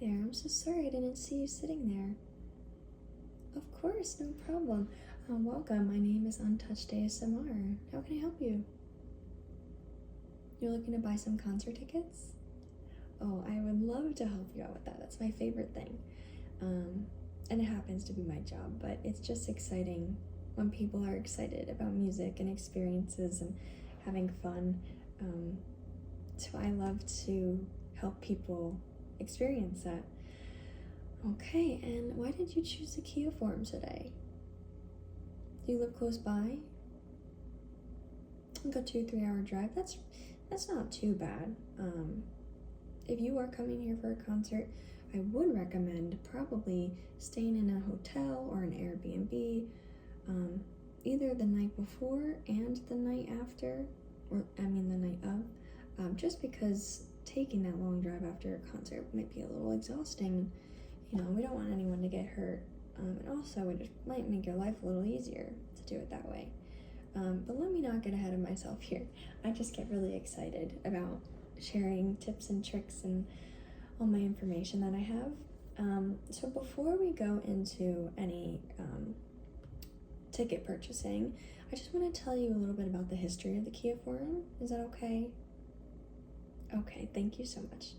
there. I'm so sorry I didn't see you sitting there. Of course, no problem. Welcome. My name is Untouched ASMR. How can I help you? You're looking to buy some concert tickets? Oh, I would love to help you out with that. That's my favorite thing. And it happens to be my job, but it's just exciting when people are excited about music and experiences and having fun. So I love to help people experience that. Okay, and why did you choose the Kia form today? Do you live close by? Like a 2-3 hour drive. That's not too bad. If you are coming here for a concert, I would recommend probably staying in a hotel or an Airbnb, either the night before and the night after, the night of, just because taking that long drive after a concert might be a little exhausting. You know, we don't want anyone to get hurt, and also it just might make your life a little easier to do it that way. But let me not get ahead of myself here. I just get really excited about sharing tips and tricks and all my information that I have. So before we go into any ticket purchasing, I just want to tell you a little bit about the history of the Kia Forum. Is that okay? Okay, thank you so much.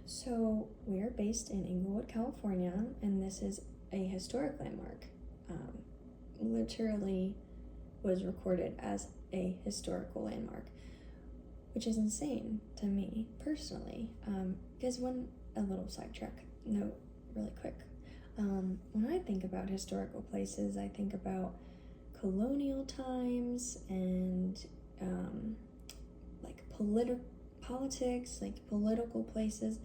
So we're based in Inglewood, California, and this is a historic landmark. Literally was recorded as a historical landmark, which is insane to me personally. Because a little sidetrack note really quick. When I think about historical places, I think about colonial times and politics, like political places.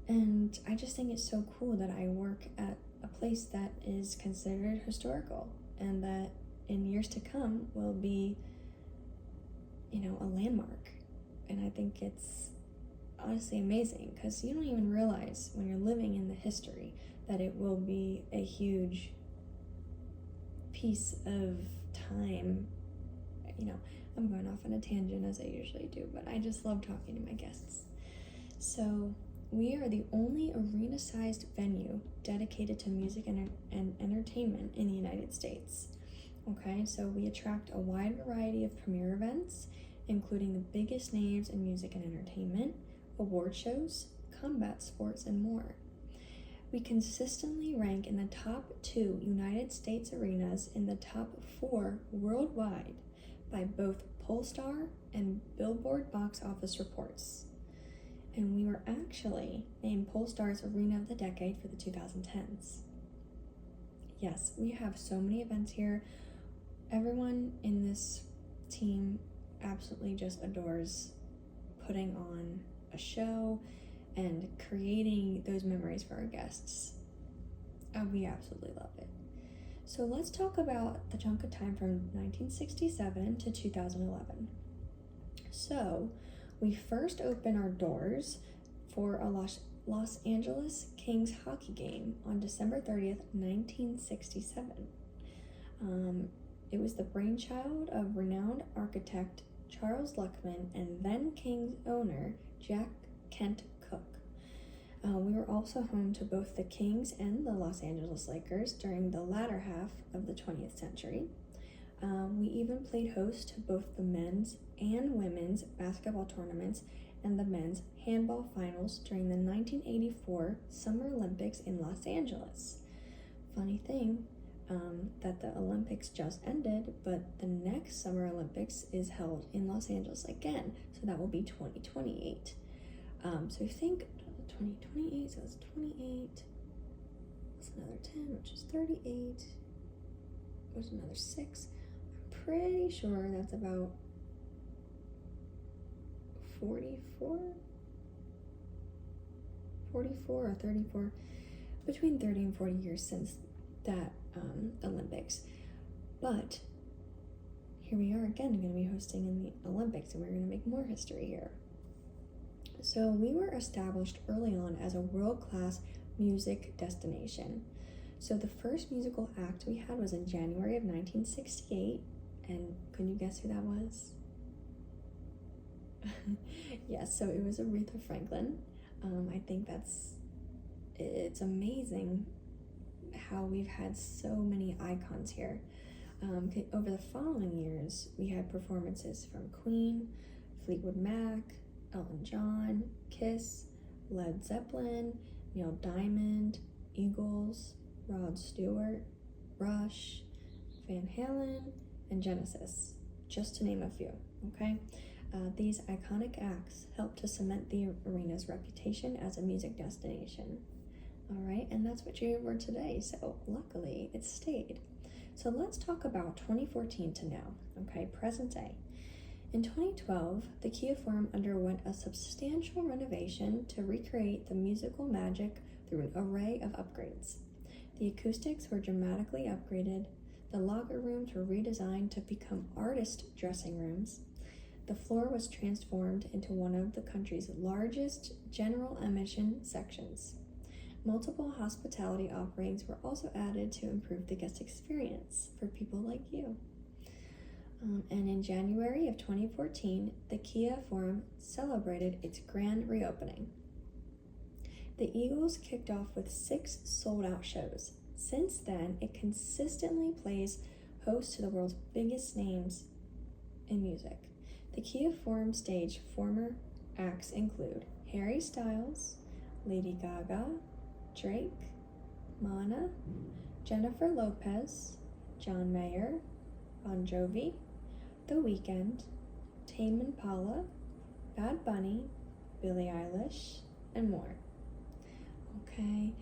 And I just think it's so cool that I work at a place that is considered historical and that in years to come will be, a landmark. And I think it's honestly amazing because you don't even realize when you're living in the history that it will be a huge piece of time. I'm going off on a tangent as I usually do, but I just love talking to my guests. So we are the only arena-sized venue dedicated to music and entertainment in the United States. Okay, so we attract a wide variety of premier events, including the biggest names in music and entertainment, award shows, combat sports, and more. We consistently rank in the top 2 United States arenas in the top 4 worldwide by both Pollstar and Billboard box office reports. And we were actually named Pollstar's Arena of the Decade for the 2010s. Yes, we have so many events here. Everyone in this team absolutely just adores putting on a show and creating those memories for our guests. We absolutely love it. So let's talk about the chunk of time from 1967 to 2011. So we first opened our doors for a Los Angeles Kings hockey game on December 30th, 1967. It was the brainchild of renowned architect Charles Luckman and then Kings owner Jack Kent Cook. We were also home to both the Kings and the Los Angeles Lakers during the latter half of the 20th century. We even played host to both the men's and women's basketball tournaments and the men's handball finals during the 1984 Summer Olympics in Los Angeles. Funny thing, that the Olympics just ended, but the next Summer Olympics is held in Los Angeles again, so that will be 2028. So think 2028, so that's 28, that's another 10, which is 38, there's another 6. I'm pretty sure that's about 44 or 34, between 30 and 40 years since that Olympics. But here we are again, going to be hosting in the Olympics, and we're going to make more history here. So we were established early on as a world-class music destination. So the first musical act we had was in January of 1968, and can you guess who that was? Yes, so it was Aretha Franklin. I think it's amazing how we've had so many icons here. Over the following years, we had performances from Queen, Fleetwood Mac, Elton John, Kiss, Led Zeppelin, Neil Diamond, Eagles, Rod Stewart, Rush, Van Halen, and Genesis, just to name a few, okay? These iconic acts helped to cement the arena's reputation as a music destination. All right, and that's what you're here for today, so luckily it stayed. So let's talk about 2014 to now, okay, present day. In 2012, the Kia Forum underwent a substantial renovation to recreate the musical magic through an array of upgrades. The acoustics were dramatically upgraded, the locker rooms were redesigned to become artist dressing rooms, the floor was transformed into one of the country's largest general admission sections. Multiple hospitality offerings were also added to improve the guest experience for people like you. And in January of 2014, the Kia Forum celebrated its grand reopening. The Eagles kicked off with 6 sold-out shows. Since then, it consistently plays host to the world's biggest names in music. The Kia Forum stage former acts include Harry Styles, Lady Gaga, Drake, Mana, Jennifer Lopez, John Mayer, Bon Jovi, The Weeknd, Tame Impala, Bad Bunny, Billie Eilish, and more. Okay,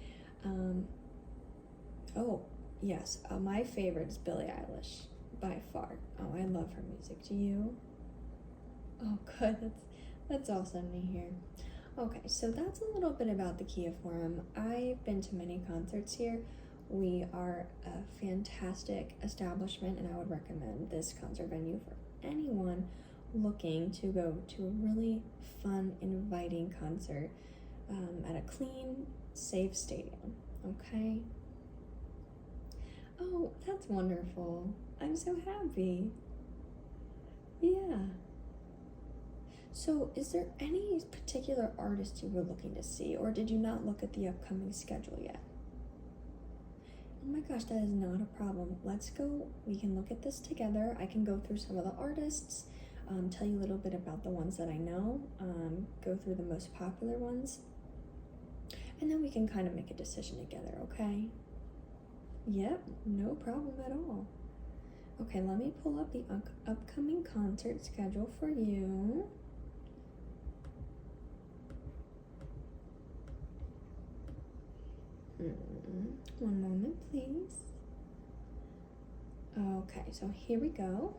oh yes, my favorite is Billie Eilish by far. Oh, I love her music. Do you? Oh, good. That's awesome to hear. Okay, so that's a little bit about the Kia Forum. I've been to many concerts here. We are a fantastic establishment, and I would recommend this concert venue for anyone looking to go to a really fun, inviting concert at a clean, safe stadium. Okay? Oh, that's wonderful. I'm so happy. Yeah. So, is there any particular artist you were looking to see, or did you not look at the upcoming schedule yet? Oh my gosh, that is not a problem. Let's go, we can look at this together. I can go through some of the artists, tell you a little bit about the ones that I know, go through the most popular ones, and then we can kind of make a decision together, okay? Yep, no problem at all. Okay, let me pull up the upcoming concert schedule for you. One moment, please. Okay, so here we go.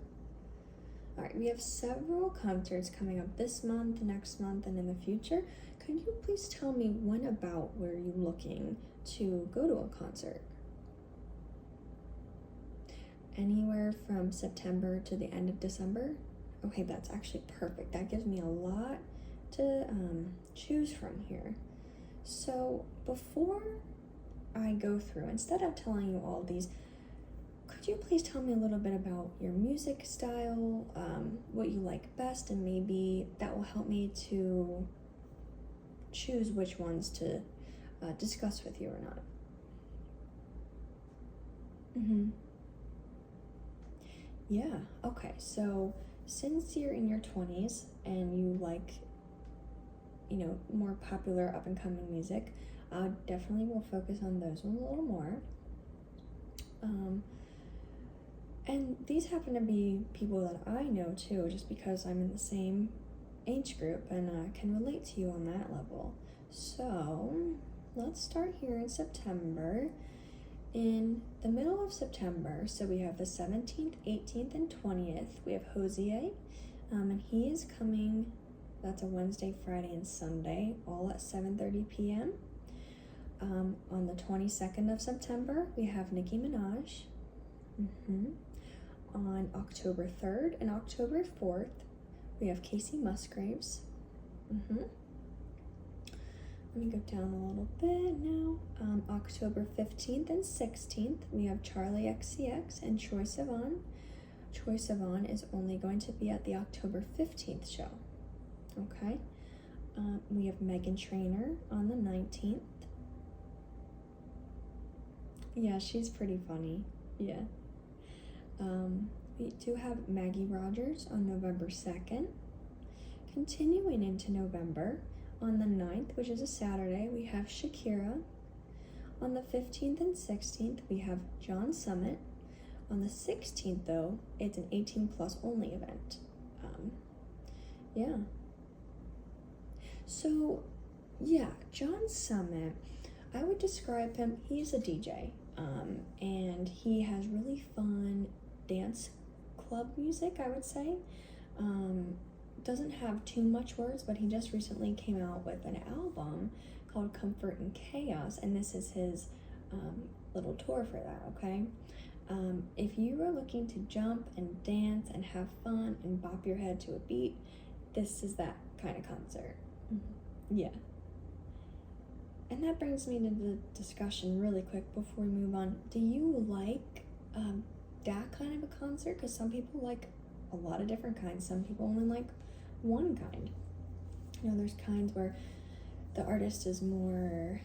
All right, we have several concerts coming up this month, next month, and in the future. Could you please tell me when about were you looking to go to a concert? Anywhere from September to the end of December? Okay, that's actually perfect. That gives me a lot to choose from here. So before I go through, instead of telling you all these, could you please tell me a little bit about your music style, what you like best, and maybe that will help me to choose which ones to discuss with you or not. Yeah, okay, so since you're in your 20s and you like, more popular up-and-coming music, I definitely will focus on those ones a little more. And these happen to be people that I know too, just because I'm in the same age group and I can relate to you on that level. So let's start here in September. In the middle of September, so we have the 17th, 18th, and 20th, we have Hosier, and he is coming, that's a Wednesday, Friday, and Sunday, all at 7:30 p.m. On the 22nd of September, we have Nicki Minaj. On October 3rd and October 4th, we have Casey Musgraves. Let me go down a little bit now. October 15th and 16th, we have Charlie XCX and Troye Sivan. Troye Sivan is only going to be at the October 15th show. Okay. We have Megan Trainor on the 19th. Yeah, she's pretty funny. Yeah. We do have Maggie Rogers on November 2nd. Continuing into November, on the 9th, which is a Saturday, we have Shakira. On the 15th and 16th, we have John Summit. On the 16th, though, it's an 18 plus only event. Yeah. So, yeah, John Summit, I would describe him, he's a DJ, and he has really fun dance club music, I would say. Doesn't have too much words, but he just recently came out with an album called Comfort and Chaos, and this is his little tour for that, okay? If you are looking to jump and dance and have fun and bop your head to a beat, this is that kind of concert. Yeah. And that brings me to the discussion really quick before we move on. Do you like that kind of a concert? Because some people like a lot of different kinds. Some people only like one kind. You know, there's kinds where the artist is more,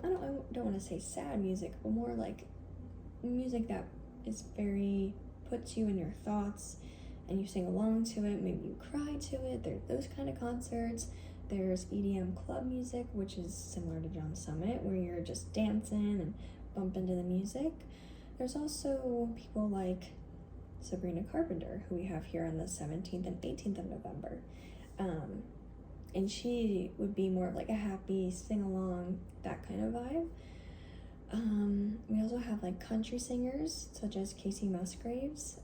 I don't want to say sad music, but more like music that is very, puts you in your thoughts and you sing along to it, maybe you cry to it. There's those kind of concerts. There's EDM club music, which is similar to John Summit, where you're just dancing and bump into the music. There's also people like Sabrina Carpenter, who we have here on the 17th and 18th of November. And she would be more of like a happy sing-along, that kind of vibe. We also have like country singers, such as Casey Musgraves.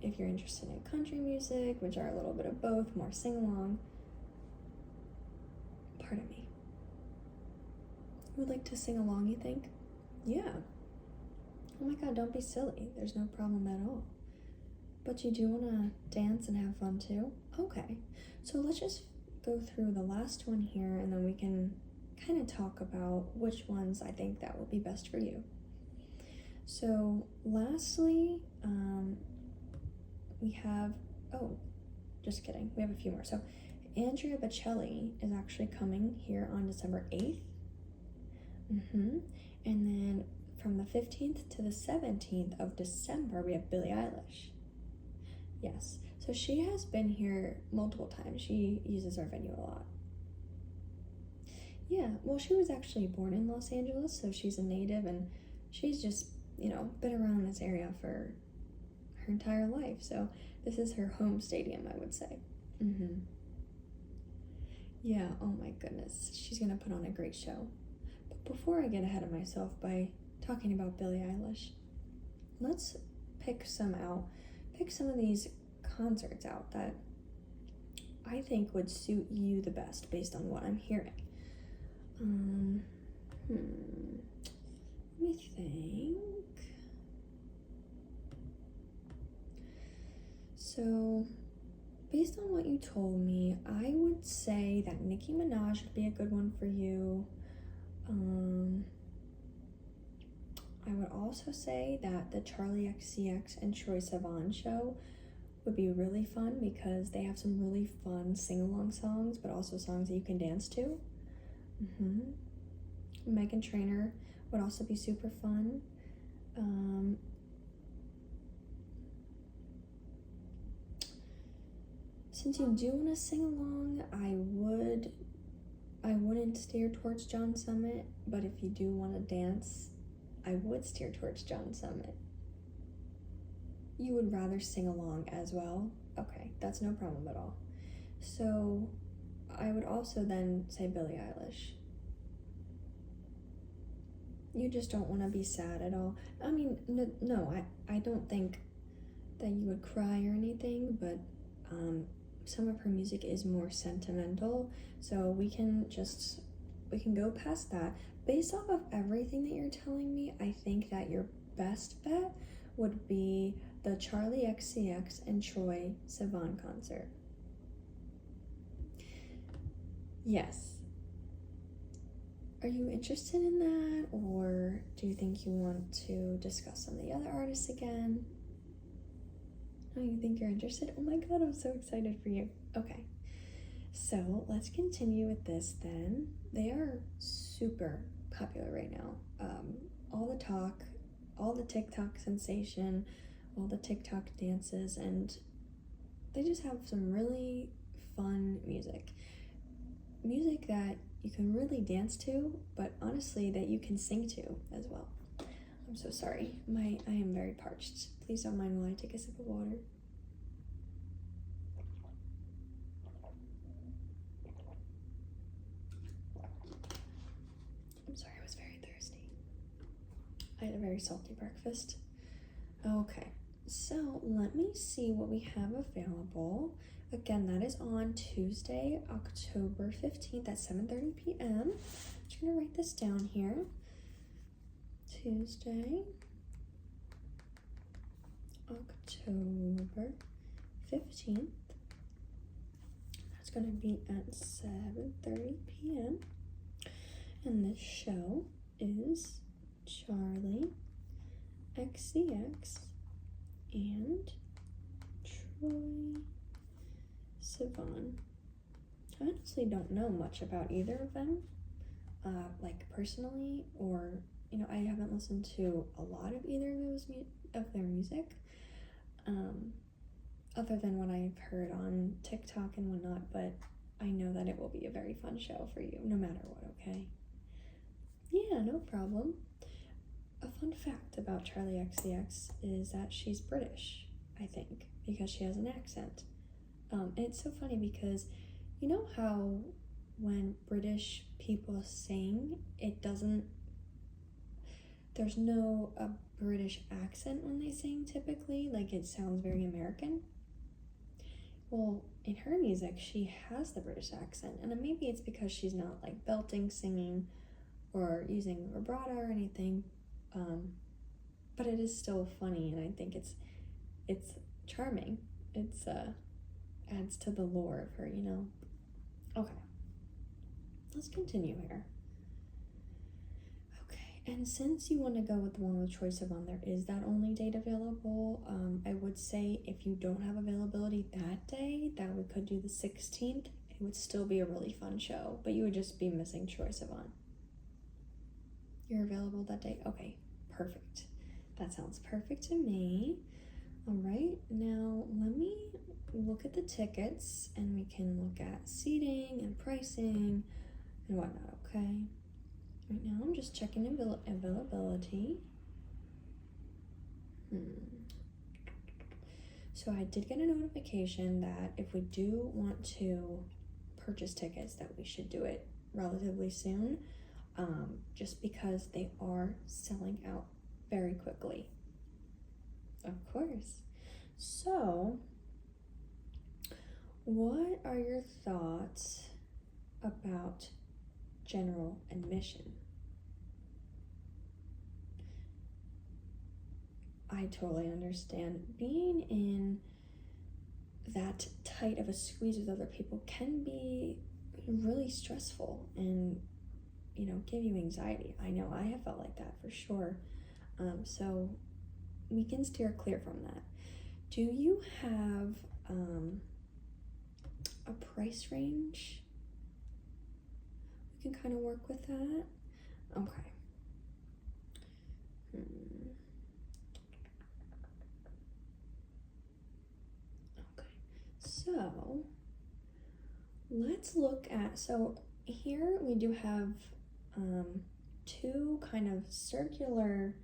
If you're interested in country music, which are a little bit of both, more sing-along. Pardon me. You would like to sing along, you think? Yeah. Oh my god, don't be silly. There's no problem at all. But you do want to dance and have fun too? Okay. So let's just go through the last one here and then we can kind of talk about which ones I think that will be best for you. So lastly, we have, just kidding. We have a few more. So Andrea Bocelli is actually coming here on December 8th. And then from the 15th to the 17th of December, we have Billie Eilish. Yes, so she has been here multiple times. She uses our venue a lot. Yeah, well, she was actually born in Los Angeles, so she's a native, and she's just, been around this area for her entire life. So this is her home stadium, I would say. Yeah, oh my goodness, she's gonna put on a great show. But before I get ahead of myself by talking about Billie Eilish, let's pick some of these concerts out that I think would suit you the best based on what I'm hearing. Let me think. So, based on what you told me, I would say that Nicki Minaj would be a good one for you. I would also say that the Charlie XCX and Troye Sivan show would be really fun because they have some really fun sing-along songs, but also songs that you can dance to. Meghan Trainor would also be super fun. Since you do want to sing along, I wouldn't steer towards John Summit, but if you do want to dance, I would steer towards John Summit. You would rather sing along as well? Okay, that's no problem at all. So I would also then say Billie Eilish. You just don't want to be sad at all. I mean, no, I don't think that you would cry or anything, but some of her music is more sentimental, so we can go past that. Based off of everything that you're telling me, I think that your best bet would be the Charlie XCX and Troye Sivan concert. Yes. Are you interested in that, or do you think you want to discuss some of the other artists again? Oh, you think you're interested? Oh my god, I'm so excited for you. Okay. So let's continue with this then. They are super popular right now. All the talk, all the TikTok sensation, all the TikTok dances, and they just have some really fun music. Music that you can really dance to, but honestly that you can sing to as well. I'm so sorry. I am very parched. Please don't mind while I take a sip of water. I'm sorry, I was very thirsty. I had a very salty breakfast. Okay, so let me see what we have available. Again, that is on Tuesday, October 15th at 7:30 p.m. I'm just gonna write this down here. Tuesday, October 15th. That's gonna be at 7:30 p.m. And this show is Charlie XCX and Troy Sivan. I honestly don't know much about either of them, like personally, or I haven't listened to a lot of either of those of their music, other than what I've heard on TikTok and whatnot. But I know that it will be a very fun show for you, no matter what. Okay? Yeah, no problem. A fun fact about Charlie XCX is that she's British, I think, because she has an accent. And it's so funny because you know how when British people sing, there's no British accent when they sing typically, like it sounds very American. Well, in her music, she has the British accent, and maybe it's because she's not like belting singing or using vibrato or anything, but it is still funny, and I think it's charming. It's adds to the lore of her, Okay, let's continue here. Okay, and since you want to go with the one with Troye Sivan, there is that only date available. I would say if you don't have availability that day, that we could do the 16th. It would still be a really fun show, but you would just be missing Troye Sivan. You're available that day? Okay, perfect. That sounds perfect to me. All right, now let me look at the tickets and we can look at seating and pricing and whatnot, okay? Right now I'm just checking availability. So I did get a notification that if we do want to purchase tickets that we should do it relatively soon, just because they are selling out very quickly. Of course. So, what are your thoughts about general admission? I totally understand. Being in that tight of a squeeze with other people can be really stressful and give you anxiety. I know I have felt like that for sure. So we can steer clear from that. Do you have a price range? We can kind of work with that. Okay. Okay. So let's look at, so here we do have two kind of circular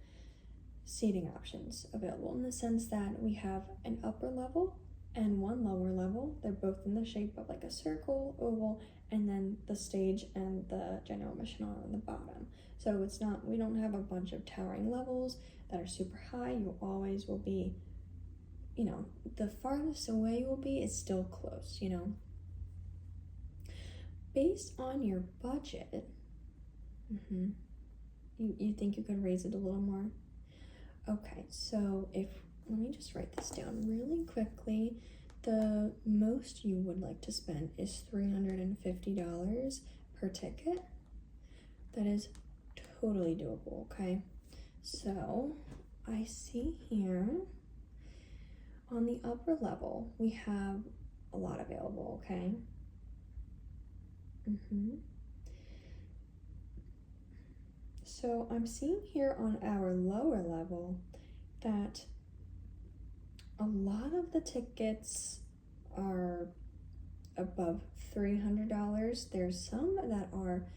seating options available, in the sense that we have an upper level and one lower level. They're both in the shape of like a circle, oval, and then the stage and the general admission are on the bottom. So it's not, we don't have a bunch of towering levels that are super high. You always will be, the farthest away you will be is still close, Based on your budget, you think you could raise it a little more? Okay, so let me just write this down really quickly. The most you would like to spend is $350 per ticket. That is totally doable, okay? So I see here on the upper level, we have a lot available, okay? So I'm seeing here on our lower level that a lot of the tickets are above $300. There's some that are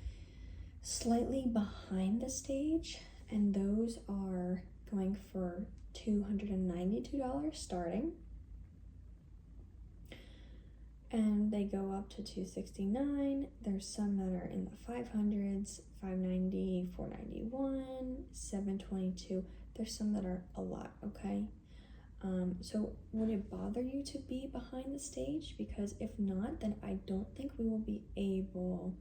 slightly behind the stage, and those are going for $292 starting. And they go up to $269. There's some that are in the 500s, $590, $491, $722. There's some that are a lot, okay? So would it bother you to be behind the stage? Because if not, then I don't think we will be able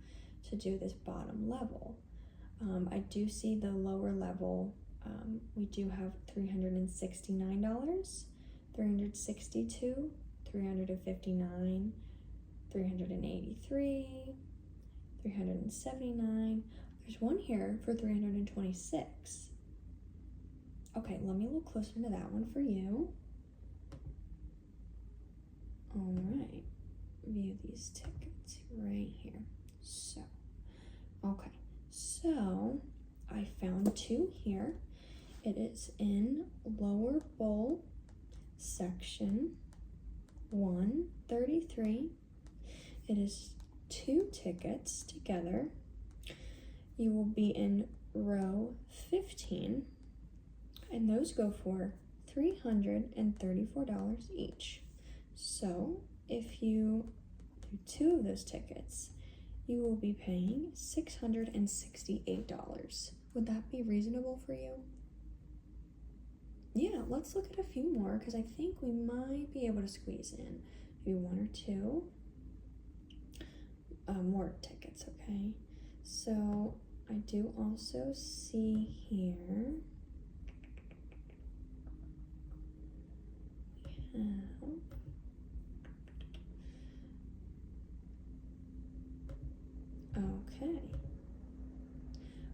to do this bottom level. I do see the lower level. We do have $369, $362, $359, $383, $379. There's one here for $326. Okay, let me look closer to that one for you. All right, view these tickets right here. So I found two here. It is in lower bowl section 133. It is two tickets together. You will be in row 15, and those go for $334 each. So if you do two of those tickets, you will be paying $668. Would that be reasonable for you? Yeah, let's look at a few more, because I think we might be able to squeeze in maybe one or two more tickets, okay? So I do also see here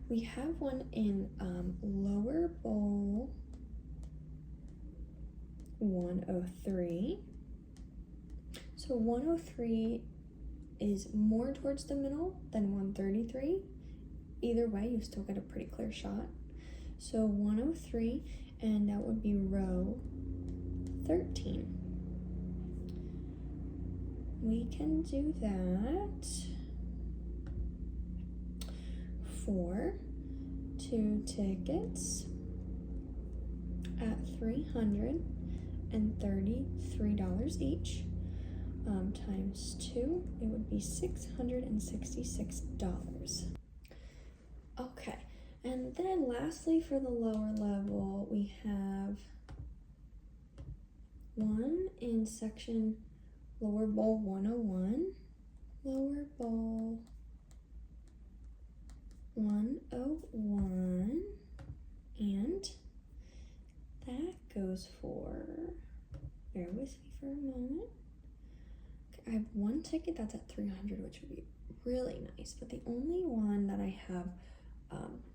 we have one in lower bowl 103. So 103 is more towards the middle than 133. Either way, you still get a pretty clear shot. So 103, and that would be row 13. We can do that for two tickets at $333 each. Times two, it would be $666. Okay, and then lastly for the lower level, we have one in section lower bowl 101, lower bowl 101, and that goes for, bear with me for a moment. I have one ticket that's at $300, which would be really nice, but the only one that I have,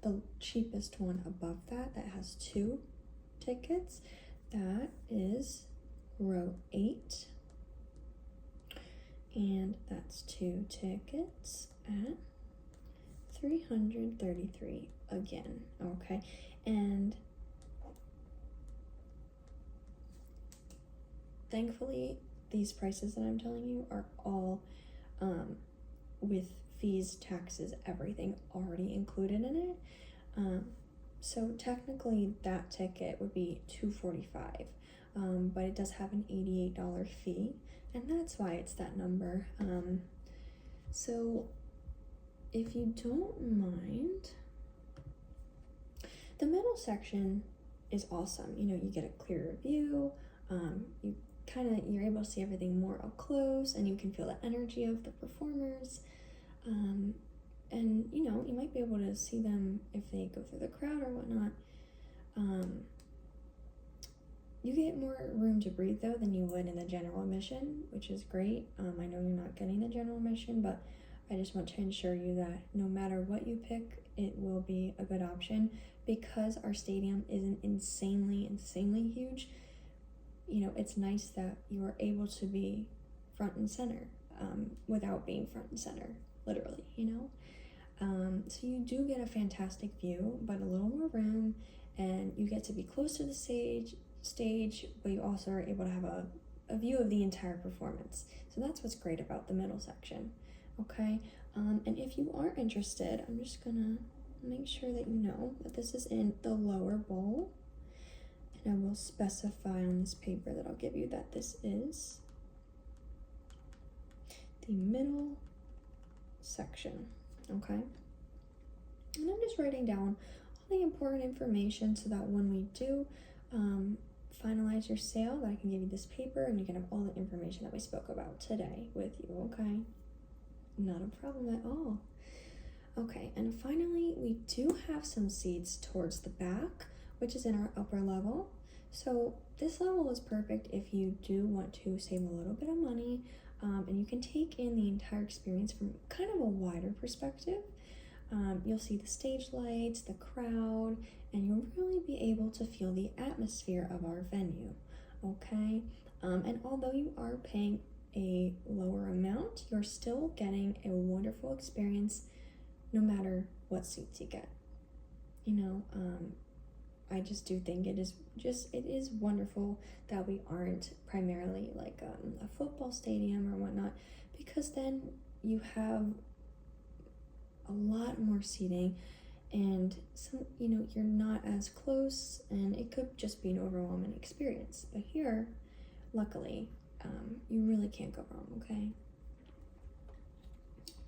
the cheapest one above that has two tickets, that is row 8, and that's two tickets at $333 again, okay? And thankfully, these prices that I'm telling you are all with fees, taxes, everything already included in it. So technically that ticket would be $245, but it does have an $88 fee, and that's why it's that number. So if you don't mind, the middle section is awesome. You know, you get a clearer view, you're able to see everything more up close, and you can feel the energy of the performers. And you know, you might be able to see them if they go through the crowd or whatnot. You get more room to breathe though than you would in the general admission, which is great. I know you're not getting the general admission, but I just want to ensure you that no matter what you pick, it will be a good option, because our stadium isn't insanely huge. You know, it's nice that you are able to be front and center without being front and center. literally, you know? So you do get a fantastic view, but a little more room, and you get to be close to the stage, but you also are able to have a view of the entire performance. So that's what's great about the middle section, okay? And if you are interested, I'm just gonna make sure that you know that this is in the lower bowl, and I will specify on this paper that I'll give you that this is the middle section, okay? And I'm just writing down all the important information so that when we do finalize your sale, that I can give you this paper and you can have all the information that we spoke about today with you, okay? Not a problem at all. Okay, and finally, we do have some seats towards the back, which is in our upper level. So this level is perfect if you do want to save a little bit of money, and you can take in the entire experience from kind of a wider perspective. You'll see the stage lights, the crowd, and you'll really be able to feel the atmosphere of our venue, okay? And although you are paying a lower amount, you're still getting a wonderful experience no matter what seats you get. You know, I just do think it is wonderful that we aren't primarily like a football stadium or whatnot, because then you have a lot more seating and you're not as close, and it could just be an overwhelming experience. But here, luckily, you really can't go wrong, okay?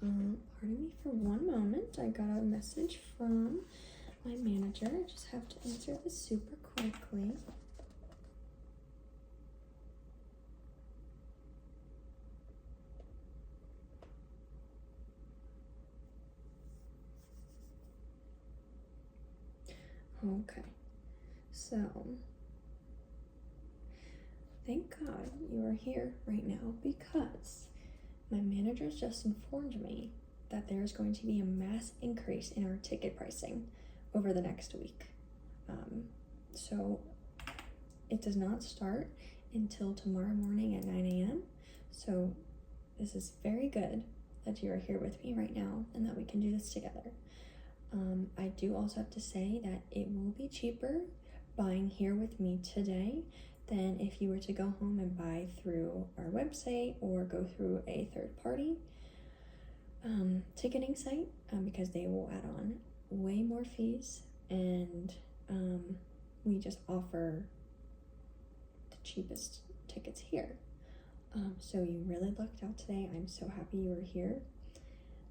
Pardon me for one moment. I got a message from my manager. I just have to answer this super quickly. Okay, so thank God you are here right now, because my manager just informed me that there's going to be a mass increase in our ticket pricing over the next week. So it does not start until tomorrow morning at 9 a.m. So this is very good that you are here with me right now and that we can do this together. I do also have to say that it will be cheaper buying here with me today than if you were to go home and buy through our website or go through a third-party ticketing site, because they will add on way more fees, and we just offer the cheapest tickets here. So you really lucked out today. I'm so happy you were here.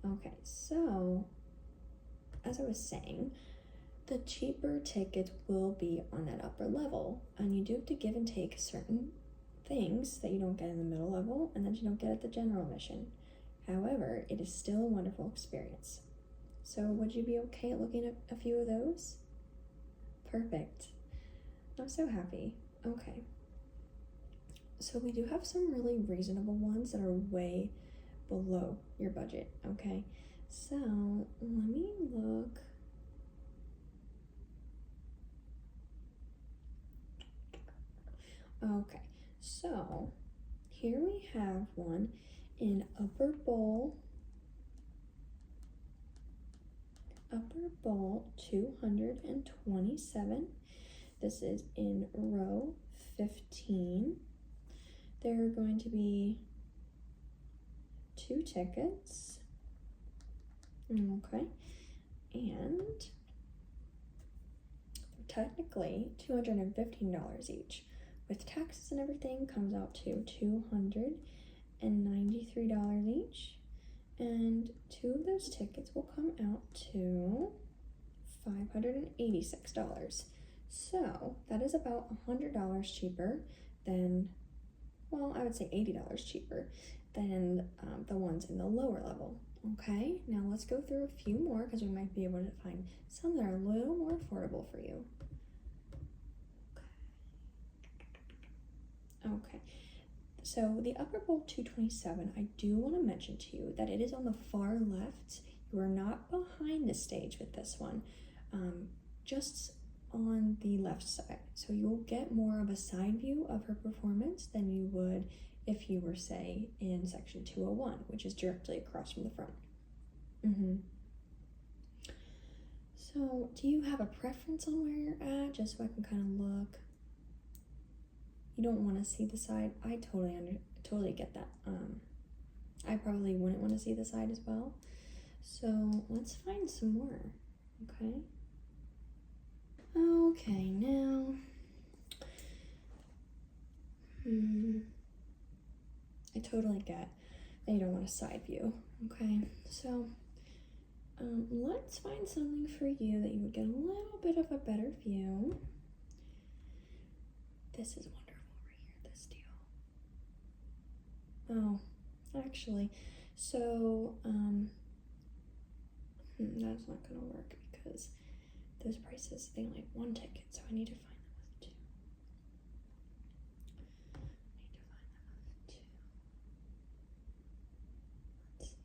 Okay, so as I was saying, the cheaper tickets will be on that upper level, and you do have to give and take certain things that you don't get in the middle level and that you don't get at the general admission. However, it is still a wonderful experience. So would you be okay at looking at a few of those? Perfect. I'm so happy. Okay. So we do have some really reasonable ones that are way below your budget, okay? So let me look. Okay, so here we have one in Upper Bowl 227. This is in row 15. There are going to be 2 tickets. Okay, and technically $215 each. With taxes and everything, comes out to $293 each. And 2 of those tickets will come out to $586. So that is about $100 cheaper than, well, I would say $80 cheaper than the ones in the lower level. Okay, now let's go through a few more, because we might be able to find some that are a little more affordable for you. Okay, so the Upper Bowl 227, I do want to mention to you that it is on the far left. You are not behind the stage with this one, just on the left side. So you'll get more of a side view of her performance than you would if you were, say, in section 201, which is directly across from the front. Mm-hmm. So, do you have a preference on where you're at, just so I can kind of look? You don't want to see the side. I totally get that. I probably wouldn't want to see the side as well. So let's find some more. Okay. Okay, now. I totally get that you don't want a side view. Okay, so let's find something for you that you would get a little bit of a better view. This is wonderful right here, this deal. Oh, actually, so that's not gonna work because those prices, they only have one ticket, so I need to find them with two. Let's see.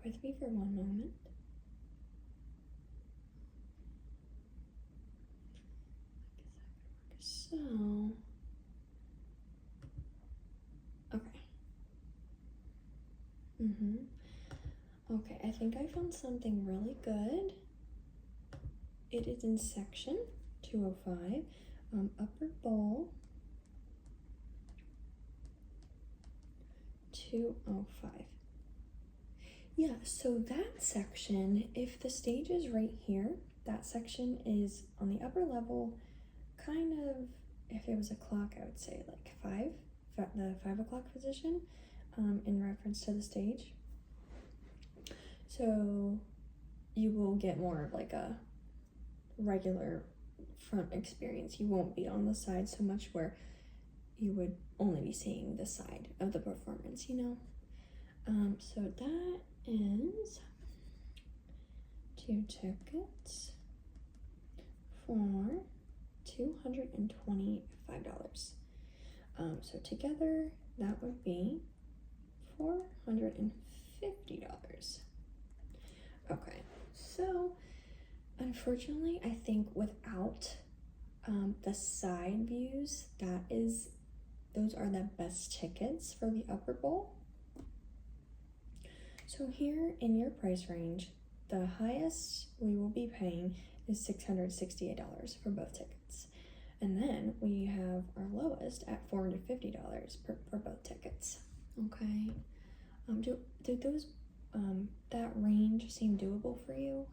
Bear with me for one moment. So, okay. Okay, I think I found something really good. It is in section 205, upper bowl 205. Yeah, so that section, if the stage is right here, that section is on the upper level, kind of, if it was a clock, I would say like the 5 o'clock position, in reference to the stage. So you will get more of like a regular front experience. You won't be on the side so much where you would only be seeing the side of the performance, you know? So that is 2 tickets for $225. So together that would be $450. Okay, so unfortunately, I think without the side views, those are the best tickets for the upper bowl. So here in your price range, the highest we will be paying is $668 for both tickets. And then we have our lowest at $450 for both tickets. Okay. Do those that range seem doable for you?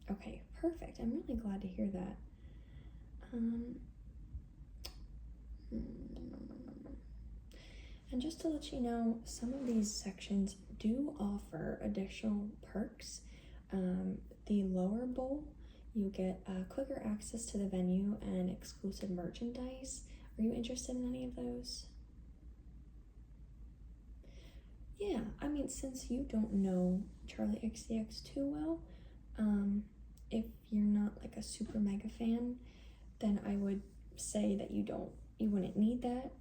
Okay, perfect. I'm really glad to hear that. And just to let you know, some of these sections do offer additional perks. The lower bowl, you get quicker access to the venue and exclusive merchandise. Are you interested in any of those? Yeah, I mean, since you don't know Charlie XCX too well, if you're not like a super mega fan, then I would say that you wouldn't need that.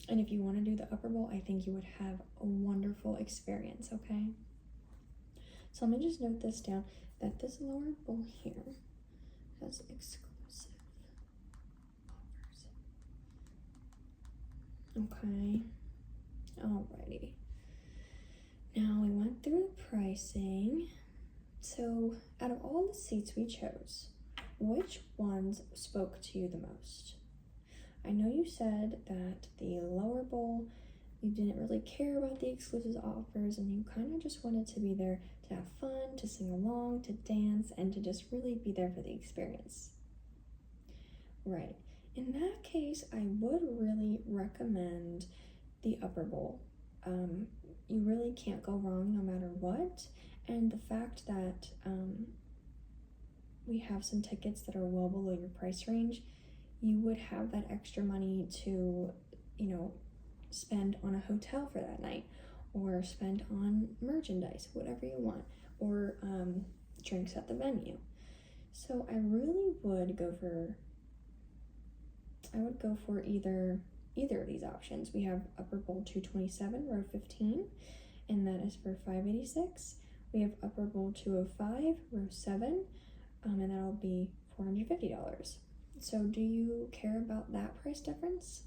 And if you want to do the upper bowl, I think you would have a wonderful experience, okay? So let me just note this down, that this lower bowl here has exclusive offers. Okay, alrighty. Now we went through the pricing. So out of all the seats we chose, which ones spoke to you the most? I know you said that the lower bowl, you didn't really care about the exclusive offers and you kind of just wanted to be there to have fun, to sing along, to dance, and to just really be there for the experience. Right. In that case, I would really recommend the upper bowl. You really can't go wrong no matter what. And the fact that we have some tickets that are well below your price range, you would have that extra money to, spend on a hotel for that night, or spend on merchandise, whatever you want, or drinks at the venue. So I really would go for, either of these options. We have Upper Bowl 227, row 15, and that is for $586. We have Upper Bowl 205, row 7, and that'll be $450. So do you care about that price difference?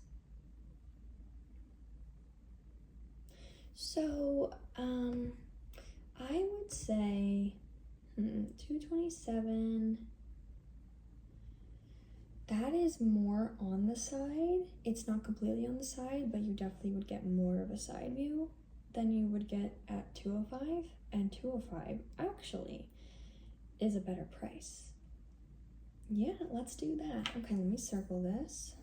So, I would say 227, that is more on the side. It's not completely on the side, but you definitely would get more of a side view than you would get at 205, and 205 actually is a better price. Yeah, let's do that. Okay, let me circle this.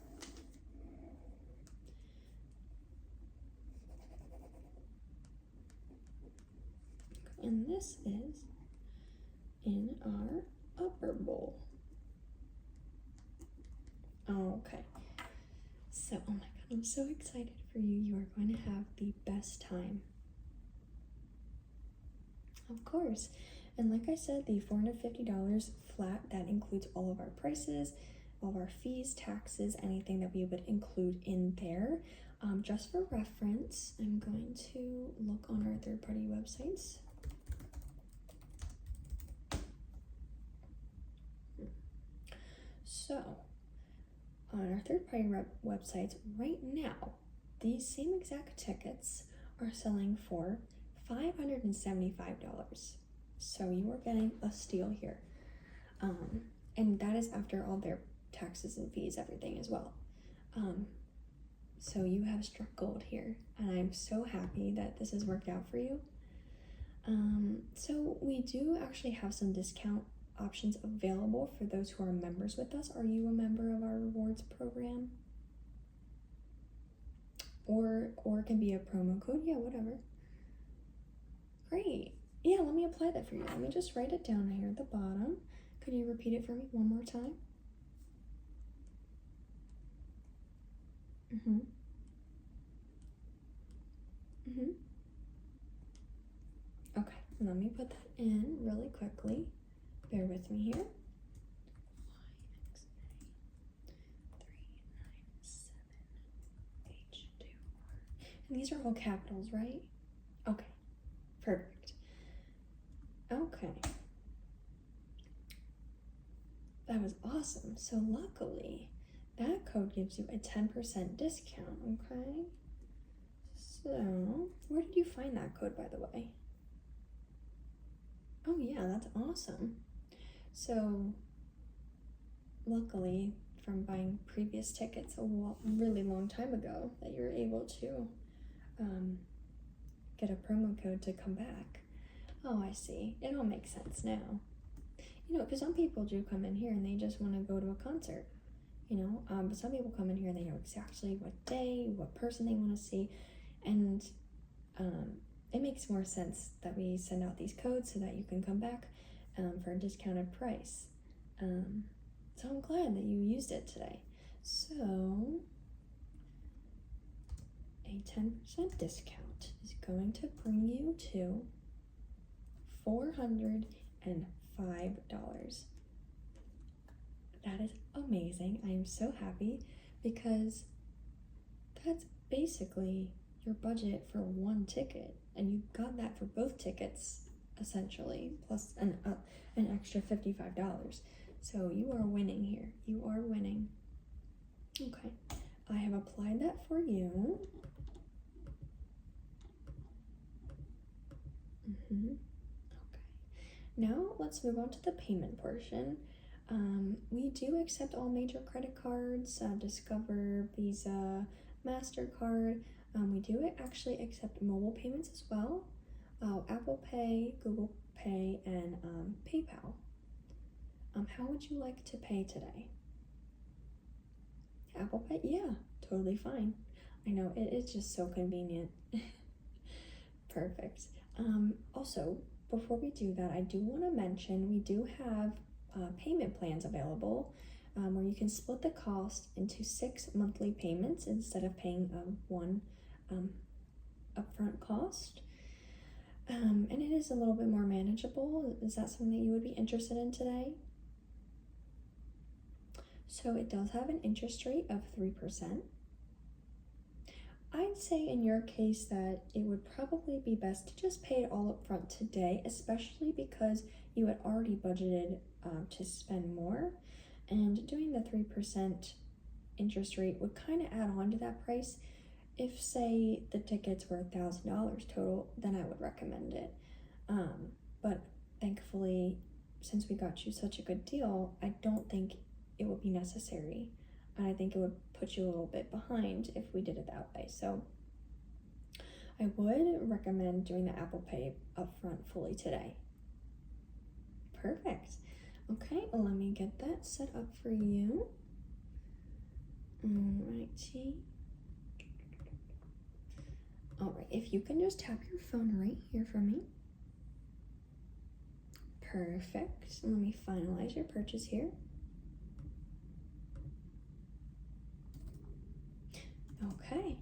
And this is in our upper bowl. Okay. So, oh my god, I'm so excited for you. You are going to have the best time. Of course. And like I said, the $450 flat, that includes all of our prices, all of our fees, taxes, anything that we would include in there. Just for reference, I'm going to look on our third-party websites. So, on our third-party websites right now, these same exact tickets are selling for $575. So you are getting a steal here. And that is after all their taxes and fees, everything as well. So you have struck gold here, and I'm so happy that this has worked out for you. So we do actually have some discount options available for those who are members with us. Are you a member of our rewards program? Or it can be a promo code, yeah, whatever. Great. Yeah, let me apply that for you. Let me just write it down here at the bottom. Could you repeat it for me one more time? Okay, let me put that in really quickly. Bear with me here. And these are all capitals, right? Okay, perfect. Okay. That was awesome. So luckily, that code gives you a 10% discount, okay? So, where did you find that code, by the way? Oh yeah, that's awesome. So, luckily, from buying previous tickets a really long time ago, that you're able to get a promo code to come back. Oh, I see. It all makes sense now. You know, because some people do come in here and they just want to go to a concert, you know, but some people come in here and they know exactly what day, what person they want to see, and it makes more sense that we send out these codes so that you can come back for a discounted price. So I'm glad that you used it today. So a 10% discount is going to bring you to $405. That is amazing. I am so happy because that's basically your budget for one ticket, and you got that for both tickets essentially, plus an extra $55. So you are winning here. You are winning. Okay, I have applied that for you. Okay. Now let's move on to the payment portion. We do accept all major credit cards, Discover, Visa, MasterCard. We do actually accept mobile payments as well, Apple Pay, Google Pay, and PayPal. How would you like to pay today? Apple Pay? Yeah, totally fine. I know, it is just so convenient. Perfect. Also, before we do that, I do want to mention we do have payment plans available where you can split the cost into 6 monthly payments instead of paying one upfront cost. And it is a little bit more manageable. Is that something that you would be interested in today? So it does have an interest rate of 3%. I'd say in your case that it would probably be best to just pay it all up front today, especially because you had already budgeted to spend more, and doing the 3% interest rate would kind of add on to that price. If, say, the tickets were $1,000 total, then I would recommend it. But thankfully, since we got you such a good deal, I don't think it would be necessary. And I think it would put you a little bit behind if we did it that way. So I would recommend doing the Apple Pay upfront fully today. Perfect. Okay, let me get that set up for you. Alrighty. Alright, if you can just tap your phone right here for me. Perfect. Let me finalize your purchase here. Okay.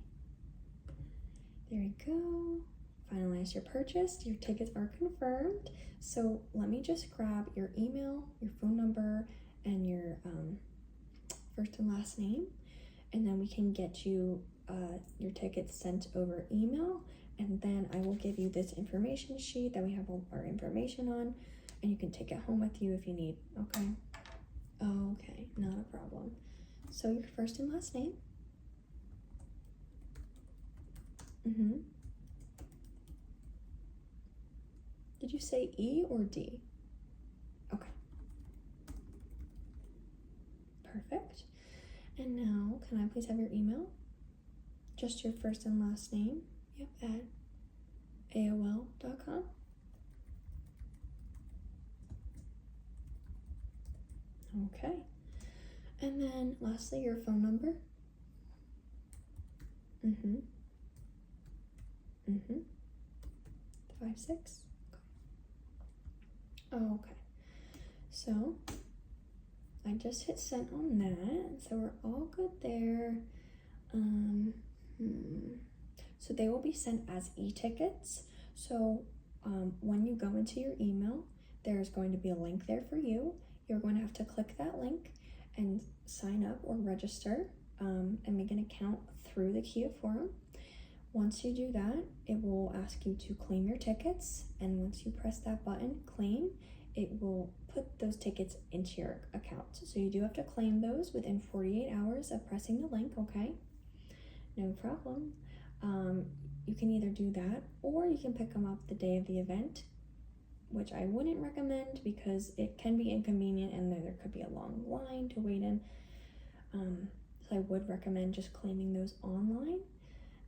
There you go. Finalize your purchase. Your tickets are confirmed. So let me just grab your email, your phone number, and your first and last name, and then we can get you your tickets sent over email, and then I will give you this information sheet that we have all our information on, and you can take it home with you if you need. Okay? Okay, not a problem. So your first and last name. Did you say E or D? Okay. Perfect. And now, can I please have your email? Just your first and last name. Yep, at AOL.com. Okay. And then lastly, your phone number. 56. Okay. So I just hit send on that, so we're all good there. So they will be sent as e-tickets. So when you go into your email, there's going to be a link there for you. You're going to have to click that link and sign up or register and make an account through the Kia Forum. Once you do that, it will ask you to claim your tickets, and once you press that button, claim, it will put those tickets into your account. So you do have to claim those within 48 hours of pressing the link, okay? No problem. You can either do that, or you can pick them up the day of the event, which I wouldn't recommend because it can be inconvenient and there could be a long line to wait in. So I would recommend just claiming those online.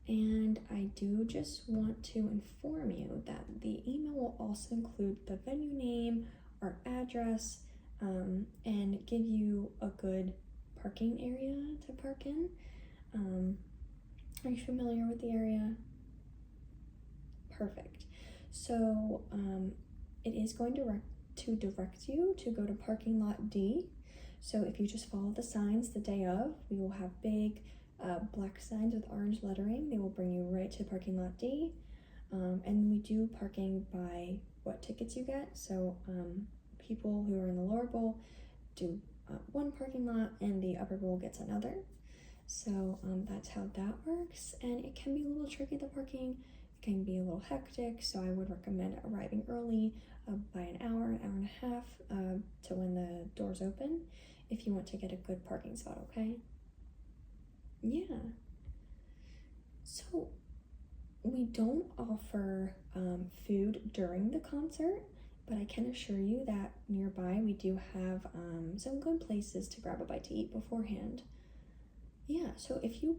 And I do just want to inform you that the email will also include the venue name, our address, and give you a good parking area to park in. Are you familiar with the area? Perfect. So it is going to direct you to go to parking lot D. So if you just follow the signs the day of, we will have big black signs with orange lettering. They will bring you right to parking lot D. And we do parking by what tickets you get. So people who are in the lower bowl do one parking lot and the upper bowl gets another. So that's how that works. And it can be a little tricky, the parking. It can be a little hectic. So I would recommend arriving early by an hour and a half to when the doors open if you want to get a good parking spot, okay? Yeah. So we don't offer food during the concert, but I can assure you that nearby we do have some good places to grab a bite to eat beforehand. Yeah, so if you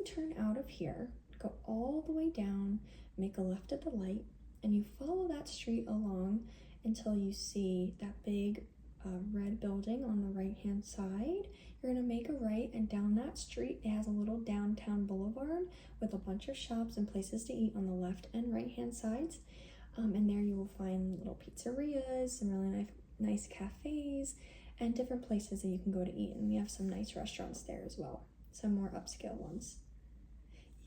turn out of here, go all the way down, make a left at the light, and you follow that street along until you see that big red building on the right hand side. You're gonna make a right, and down that street it has a little downtown boulevard with a bunch of shops and places to eat on the left and right hand sides. And there you will find little pizzerias, some really nice cafes, and different places that you can go to eat. And we have some nice restaurants there as well, some more upscale ones.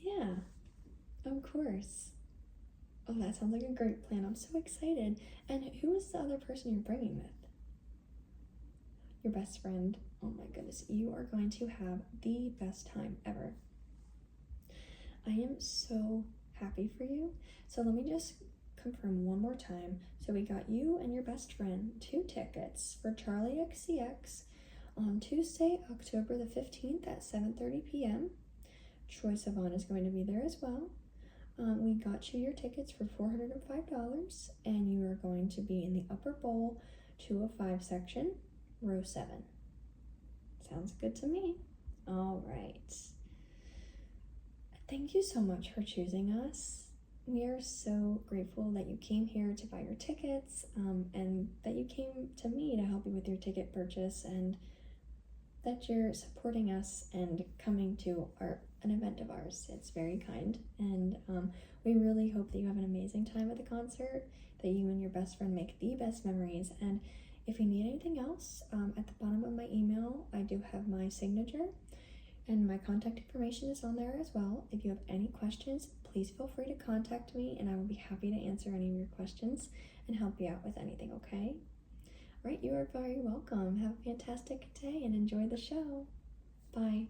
Yeah, of course. Oh, that sounds like a great plan. I'm so excited. And who is the other person you're bringing with? Your best friend. Oh my goodness, you are going to have the best time ever. I am so happy for you. So let me just confirm one more time. So we got you and your best friend 2 tickets for Charlie XCX on Tuesday, October the 15th at 7:30 p.m. Troy Sivan is going to be there as well. We got you your tickets for $405, and you are going to be in the upper bowl 205 section, row 7. Sounds good to me. All right. Thank you so much for choosing us. We are so grateful that you came here to buy your tickets, and that you came to me to help you with your ticket purchase, and that you're supporting us and coming to an event of ours. It's very kind, and we really hope that you have an amazing time at the concert, that you and your best friend make the best memories. And if you need anything else, at the bottom of my email, I do have my signature, and my contact information is on there as well. If you have any questions, please feel free to contact me, and I will be happy to answer any of your questions and help you out with anything, okay? All right, you are very welcome. Have a fantastic day and enjoy the show. Bye.